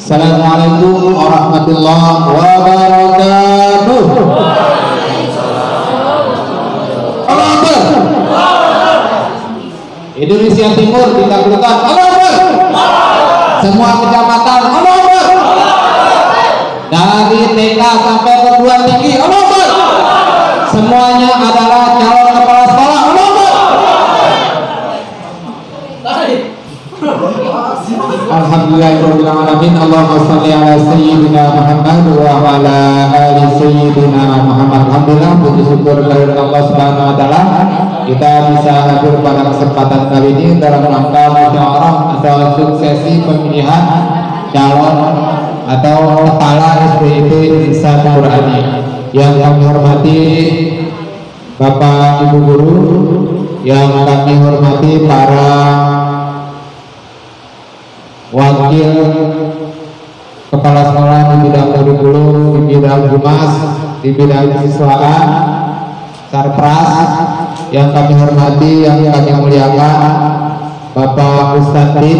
Assalamualaikum warahmatullahi wabarakatuh. Allah Akbar. Indonesia Timur dikabulkan. Allah Akbar. Semua kecamatan. Allah Akbar. Dari TK sampai perguruan tinggi. Allah Akbar. Semuanya adalah calon kepala sekolah. Allah Akbar. Alhamdulillahirabbil alamin. Allahumma shalli ala sayyidina Muhammad wa ala ali sayyidina Muhammad. Alhamdulillah, puji syukur kehadirat Allah Subhanahu wa taala kita bisa hadir pada kesempatan kali ini dalam rangka musyawarah atau suksesi pemilihan calon atau kepala SPIP Insan Nurani. Yang kami hormati Bapak Ibu guru, yang kami hormati para wakil kepala sekolah di bidang kurikulum, di bidang humas, di bidang siswaan, sarpras, yang kami hormati, yang kami muliakan Bapak Ustadz Din,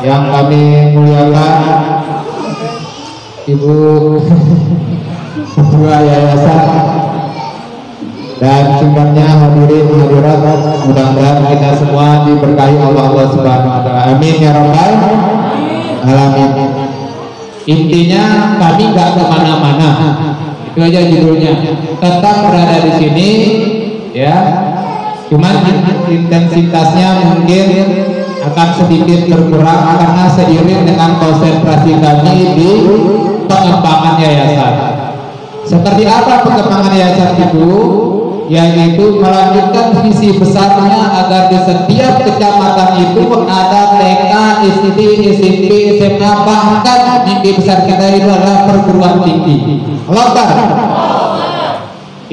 yang kami muliakan Ibu Ketua Yayasan, dan semuanya hadirin hadirat, mudah-mudahan kita semua diberkahi Allah Subhanahu wa taala. Amin ya rabbal alamin. Intinya kami nggak kemana-mana, itu aja judulnya. Tetap berada di sini, ya. Cuman intensitasnya mungkin akan sedikit berkurang karena seiring dengan konsentrasi kami di pengembangan yayasan. Seperti apa pengembangan yayasan itu? Yaitu melanjutkan visi besarnya agar di setiap kecamatan itu ada TK, SD, SMP, SMA, bahkan mimpi besar kita itu adalah perguruan tinggi. Lomba.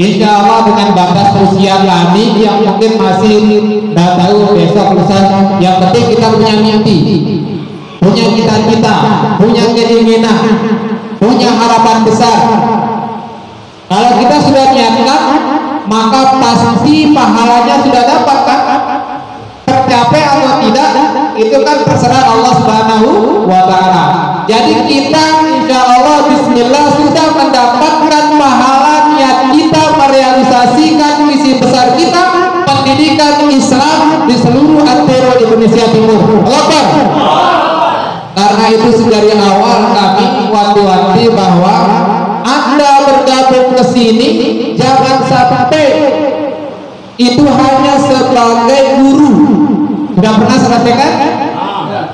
Insya Allah dengan batas usia kami yang mungkin masih tidak tahu besok lusa, yang penting kita punya mimpi, punya cita-cita, punya keinginan, punya harapan besar. Kalau kita sudah niatkan, maka pasti pahalanya sudah dapat, kan? Tercapai atau tidak itu kan terserah Allah Subhanahu wa taala. Jadi kita insya Allah bismillah sudah mendapatkan pahala niat kita merealisasikan misi besar kita, pendidikan Islam di seluruh antero Indonesia Timur. Akbar. Karena itu dari awal kami wanti-wanti bahwa Anda bergabung ke sini jangan sampai itu hanya sebagai guru. Sudah pernah saya sampaikan?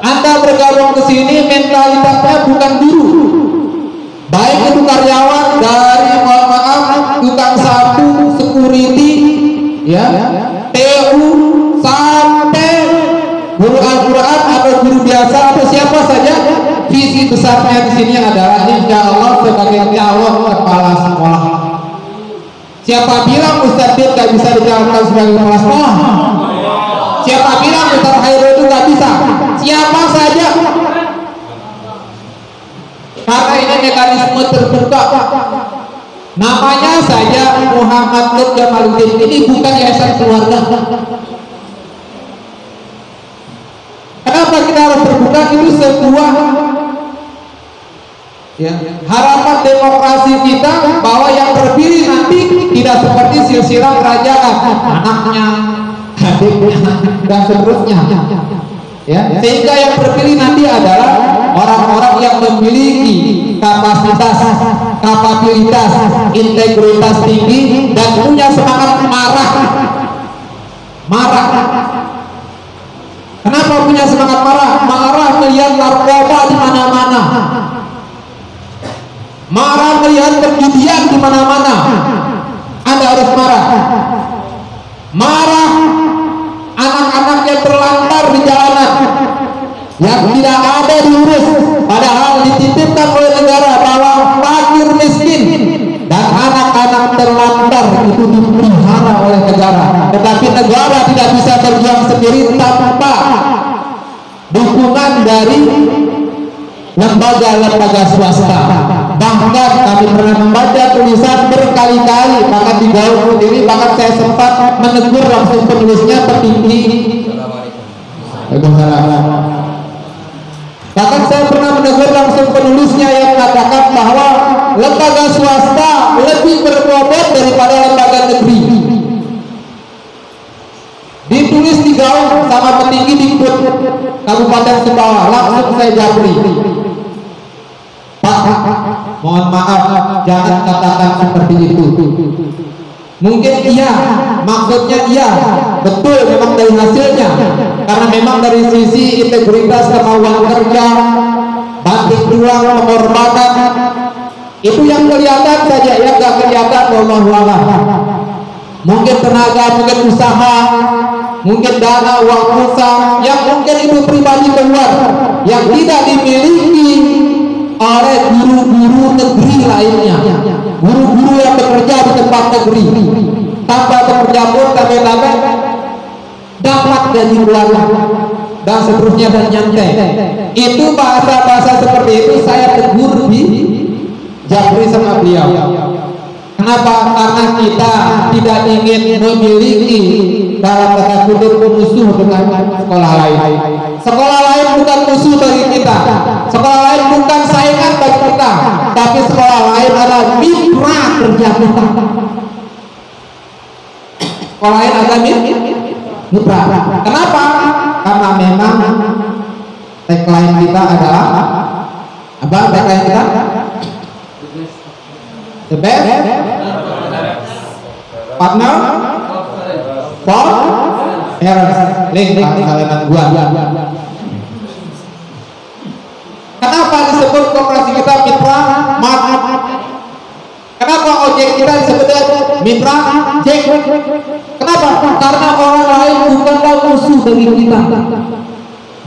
Anda bergabung ke sini mentalitasnya bukan guru. Baik itu karyawan dari mohon maaf tukang sapu, security, ya, TU sampai guru Al-Quran atau guru biasa atau siapa saja. Visi besarnya di sini adalah insya Allah sebagai calon kepala sekolah. Siapa bilang Ustadz Din gak bisa dicalonkan sebagai kepala sekolah? Siapa bilang Ustadz Hairul itu gak bisa? Siapa saja. Karena ini mekanisme terbuka. Namanya saja Muhammad Nur Jamaluddin, ini bukan yayasan keluarga. Kenapa kita harus terbuka? Itu sebuah harapan demokrasi kita bahwa yang terpilih nanti tidak seperti silsilah kerajaan, anaknya, adiknya, dan seterusnya. Ya, sehingga yang terpilih nanti adalah orang-orang yang memiliki kapasitas, kapabilitas, integritas tinggi dan punya semangat marah. Kenapa punya semangat marah? Marah melihat narkoba di mana-mana. Marah melihat perjudian di mana-mana. Anda harus marah. Marah anak-anak yang terlantar di jalanan, yang tidak ada diurus, padahal dititipkan oleh negara bahwa fakir miskin dan anak-anak terlantar itu dipelihara oleh negara. Tetapi negara tidak bisa berjuang sendiri tanpa dukungan dari lembaga-lembaga swasta. Bahkan kami pernah membaca tulisan berkali-kali, bahkan di gaul sendiri, bahkan saya sempat menegur langsung penulisnya, petinggi Waalaikumsalam. Bahkan saya pernah mendengar langsung penulisnya yang mengatakan bahwa lembaga swasta lebih berbobot daripada lembaga negeri. Ditulis di gaung sama petinggi Dikbud Kabupaten Sumbawa, langsung saya japri. Pak, mohon maaf, jangan katakan seperti itu. Mungkin iya, maksudnya iya, betul memang dari hasilnya, karena memang dari sisi integritas, kemauan kerja, batik ruang, penghormatan, itu yang kelihatan saja, yang gak kelihatan wallahu a'lam. Mungkin tenaga, mungkin usaha, mungkin dana, uang pulsa, yang mungkin itu pribadi keluar, yang tidak dimiliki oleh guru-guru negeri lainnya, guru-guru yang bekerja di tempat negeri, tanpa bekerja pun tapi dapat gaji bulanan dan seterusnya dan nyantai. Itu bahasa-bahasa seperti itu saya tegur di japri sama beliau. Kenapa? Karena kita tidak ingin memiliki dalam kata kutip musuh dengan sekolah lain. Sekolah lain bukan musuh bagi kita, sekolah lain bukan saingan bagi kita, tapi sekolah lain adalah mitra kerja kita. Sekolah lain adalah mitra. Kenapa? Karena memang tagline kita adalah apa? Tagline kita the best partner for parents. Link kalian gua. Kenapa disebut koperasi kita mitra? Kenapa ojek kita disebut mitra Jack? Kenapa? Karena orang lain bukanlah musuh bagi kita.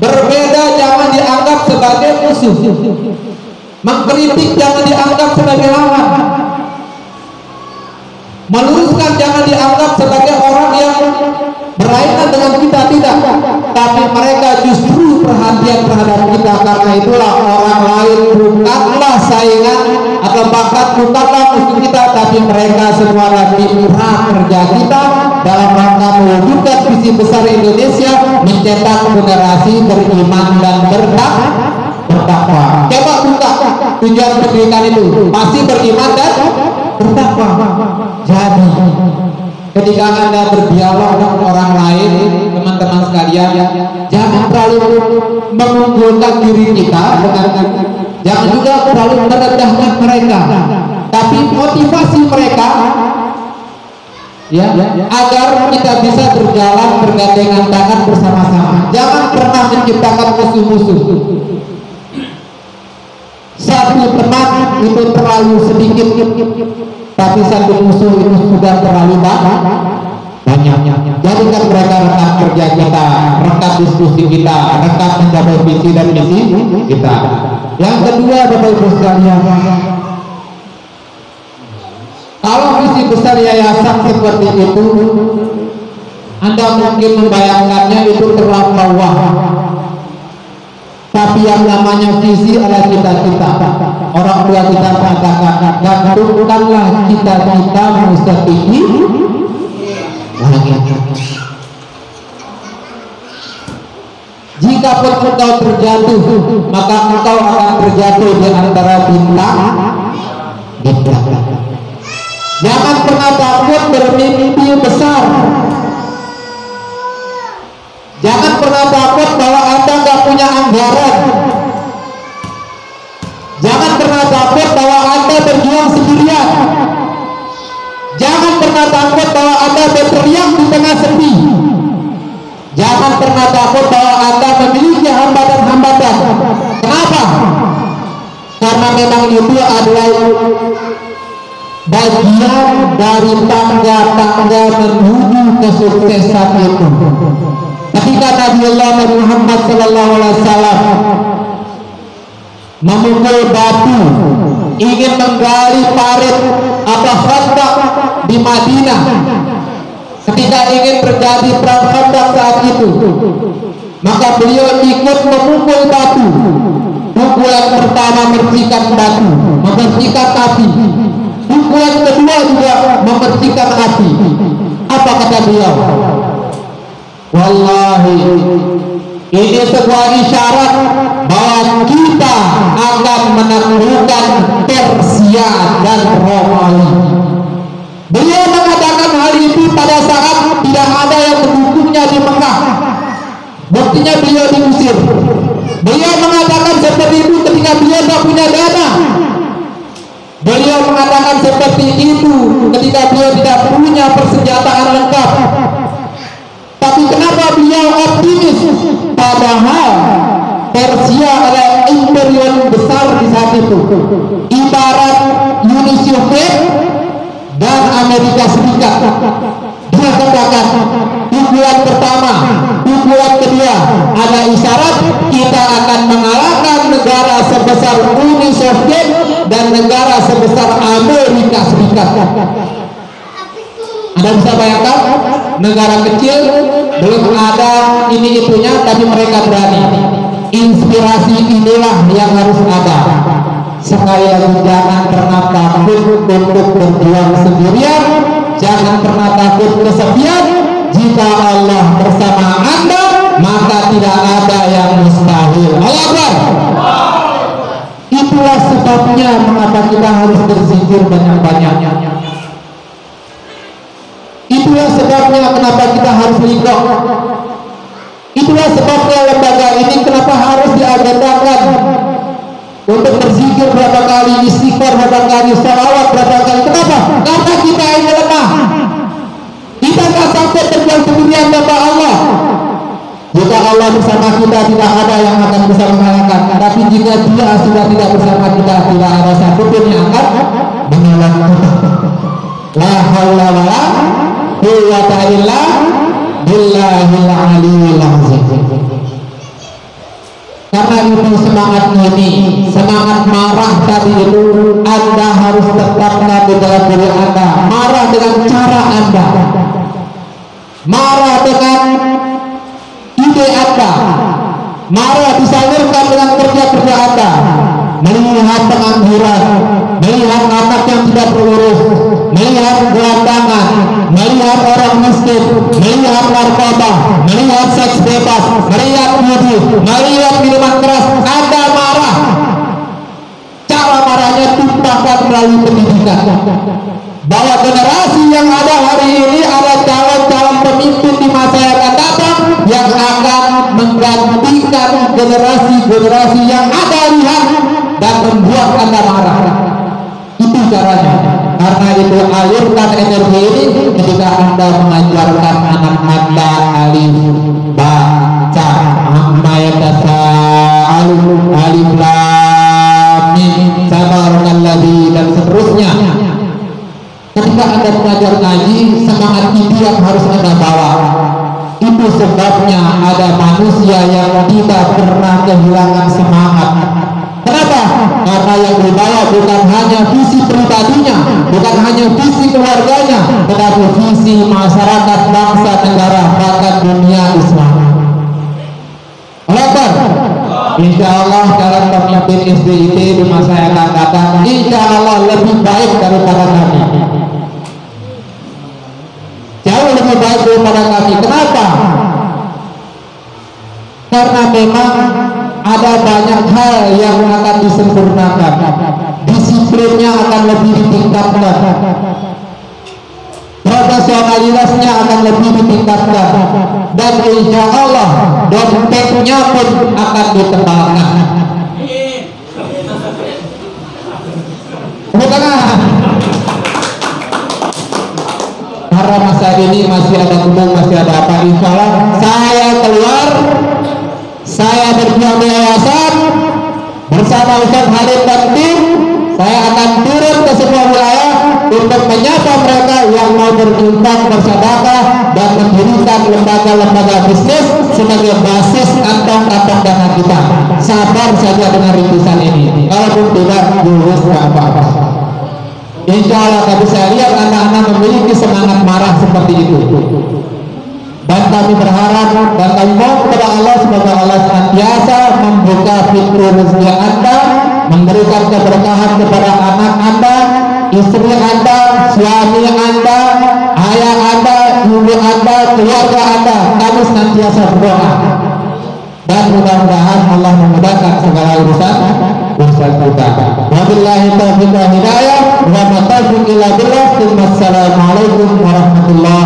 Berbeda jangan dianggap sebagai musuh. Mengkritik jangan dianggap sebagai lawan. Meluruskan jangan dianggap sebagai orang yang berlainan dengan kita, tidak. Tapi mereka justru perhatian terhadap kita. Karena itulah orang lain bukanlah saingan atau bahkan bukanlah musuh kita, tapi mereka semua mitra kerja kita dalam rangka mewujudkan visi besar Indonesia, mencetak generasi beriman dan bertakwa. Coba buka tujuan pendidikan itu, masih beriman dan bertakwa. Jadi ketika Anda berdialog dengan orang lain, teman-teman sekalian, jangan terlalu mengunggulkan diri kita dengan, jangan juga terlalu merendahkan mereka, tapi motivasi mereka ya agar kita bisa berjalan bergandengan tangan bersama-sama. Jangan pernah menciptakan musuh-musuh. Satu teman itu terlalu sedikit, tapi satu musuh itu sudah terlalu banyak. Jadikan mereka rekan kerja kita, rekan diskusi kita, rekan mencapai visi dan misi kita. Yang kedua, Bapak Ibu sekalian, kalau visi besar yayasan seperti itu, Anda mungkin membayangkannya itu terlalu bawah. Tapi yang namanya visi adalah cita-cita. Orang tua kita mengatakan, gantungkanlah cita-cita setinggi langit. Jika pun engkau terjatuh, maka engkau akan terjatuh di antara bintang. Jangan pernah takut bermimpi besar. Jangan pernah takut bahwa Anda nggak punya anggaran. Jangan pernah takut bahwa Anda berjuang sendirian. Jangan pernah takut bahwa Anda berteriak di tengah sepi. Jangan pernah takut bahwa Anda memiliki hambatan-hambatan. Kenapa? Karena memang itu adalah bagian dari tangga-tangga menuju kesuksesan itu. Ketika Nabi Muhammad SAW memukul batu ingin menggali parit atau khandaq di Madinah, ketika ingin terjadi perang khandaq saat itu, maka beliau ikut memukul batu. Pukulan pertama membersihkan batu, membersihkan api. Pukulan kedua juga membersihkan api. Apa kata beliau? Wallahi Ini sebuah isyarat bahwa kita akan menaklukkan Persia dan Romawi. Beliau mengatakan hal itu pada saat tidak ada yang mendukungnya di Mekah. Buktinya beliau diusir. Beliau mengatakan seperti itu ketika beliau tidak punya dana. Beliau mengatakan seperti itu ketika beliau tidak punya persenjataan lengkap. Tapi kenapa beliau optimis? Padahal Persia adalah imperium besar di saat itu, ibarat Uni Soviet dan Amerika Serikat. Dia katakan pukulan pertama, pukulan kedua ada isyarat kita akan mengalahkan negara sebesar Uni Soviet dan negara sebesar Amerika Serikat. Anda bisa bayangkan negara kecil belum ada ini itunya, tapi mereka berani. Inspirasi inilah yang harus ada. Sekali lagi, jangan pernah takut untuk berjuang sendirian, jangan pernah takut kesepian. Jika Allah bersama Anda, maka tidak ada yang mustahil. Allah Akbar. Itulah sebabnya mengapa kita harus berzikir banyak-banyak. Itulah sebabnya kenapa kita harus liqah. Itulah sebabnya lembaga ini kenapa harus diagendakan untuk berzikir berapa kali, istighfar berapa kali, sholawat berapa kali. Kenapa? Karena kita ini lemah. Kita tak sampai terjual sendirian tanpa Allah. Jika Allah bersama kita, tidak ada yang akan bisa mengalahkan. Tapi jika Dia sudah tidak bersama kita, tidak ada satupun yang akan mengalahkan kita. La haula wala quwwata illa billahil aliyyil azim. Karena itu semangat ini, semangat marah tadi itu, Anda harus tetapkan di dalam diri Anda. Marah dengan cara Anda, marah dengan ide Anda, marah disalurkan dengan kerja-kerja Anda. Melihat pengangguran, melihat anak yang tidak berurus, melihat gelandangan, melihat orang miskin, melihat narkoba, melihat seks bebas, melihat judi, melihat minuman keras, Anda marah. Cara marahnya tumpahkan melalui pendidikan. Bahwa generasi yang ada hari ini ada calon-calon pemimpin di masa yang akan datang yang akan menggantikan generasi-generasi yang ada lihat dan membuat Anda marah. Itu caranya. Karena itu alurkan energi ini ketika Anda mengajarkan anak Anda alif baca amma yatasaalun alif lam mim tabarakalladzi dan seterusnya. Ketika Anda mengajar ngaji, semangat itu yang harus Anda bawa. Itu sebabnya ada manusia yang tidak pernah kehilangan semangat. Kenapa? Karena yang dibawa bukan hanya visi pribadinya, bukan hanya visi keluarganya, tetapi visi masyarakat, bangsa, negara, bahkan dunia Islam. Akbar. Insya Allah dalam pemimpin SBIT di masa yang akan datang, insya Allah lebih baik daripada kami. Jauh lebih baik daripada kami. Kenapa? Karena memang ada banyak hal yang akan disempurnakan, disiplinnya akan lebih ditingkatkan, profesionalitasnya akan lebih ditingkatkan, dan insya Allah dompetnya pun akan ditebalkan. Bukan? Karena masa ini masih ada gunung, masih ada apa, insya Allah saya keluar, saya berjuang di yayasan bersama Ustaz Halid dan tim. Saya akan turun ke semua wilayah untuk menyapa mereka yang mau berinfak, bersedekah, dan mendirikan lembaga-lembaga bisnis sebagai basis kantong-kantong dana kita. Sabar saja dengan rintisan ini. Kalaupun tidak, lulus nggak apa-apa. Insya Allah, tapi saya lihat anak-anak memiliki semangat marah seperti itu. Dan kami berharap dan kami mohon kepada Allah semoga Allah senantiasa membuka pintu rezeki Anda, memberikan keberkahan kepada anak Anda, istri Anda, suami Anda, ayah Anda, ibu Anda, keluarga Anda. Kami senantiasa berdoa. dan mudah-mudahan Allah memudahkan segala urusan kita. Wabillahi taufiq wal hidayah wa ma taufiq illa billah. Wassalamualaikum warahmatullahi